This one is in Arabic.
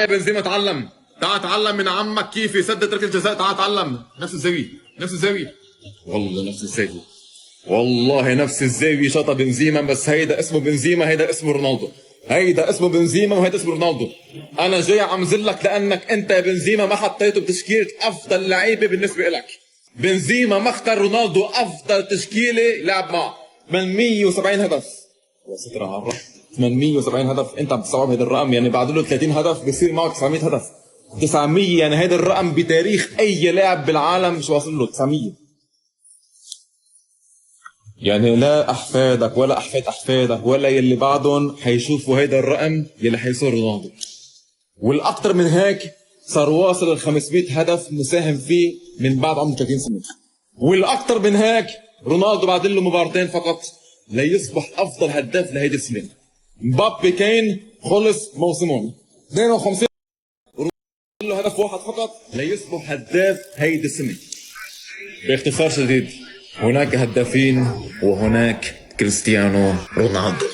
بنزيما اتعلم، تعال اتعلم من عمك كيف يسدد ركله جزاء، تعال اتعلم. نفس الزاويه، نفس الزاويه، والله نفس الزاويه، والله نفس الزاويه شاطه بنزيما. بس هيدا اسمه بنزيما، هيدا اسمه رونالدو. هيدا اسمه بنزيما وهيدا اسمه رونالدو. انا جاي عم زلك لانك انت يا بنزيما ما حطيته بتشكيله افضل لعيبه بالنسبه لك. بنزيما ما اختار رونالدو افضل تشكيله لعب معه. 870 هدف، يا ستر على الرب، 870 هدف. انت عم تستوعب هذا الرقم؟ يعني بعد له 30 هدف بصير معه 900 هدف. 900 يعني هذا الرقم بتاريخ اي لاعب بالعالم مش واصل له 900. يعني لا احفادك ولا احفاد احفادك ولا يلي بعدهم حيشوفوا هيدا الرقم يلي حيصير رونالدو. والاكثر من هيك صار واصل ال 500 هدف مساهم فيه من بعد عمره 30 سنه. والاكثر من هيك رونالدو بعد له مباراتين فقط ليصبح افضل هداف لهيدي السنه. مبابي كين خلص موسمون 52 له هدف واحد فقط ليصبح هداف هيدي السنه. باختصار شديد، هناك هدافين وهناك كريستيانو رونالدو.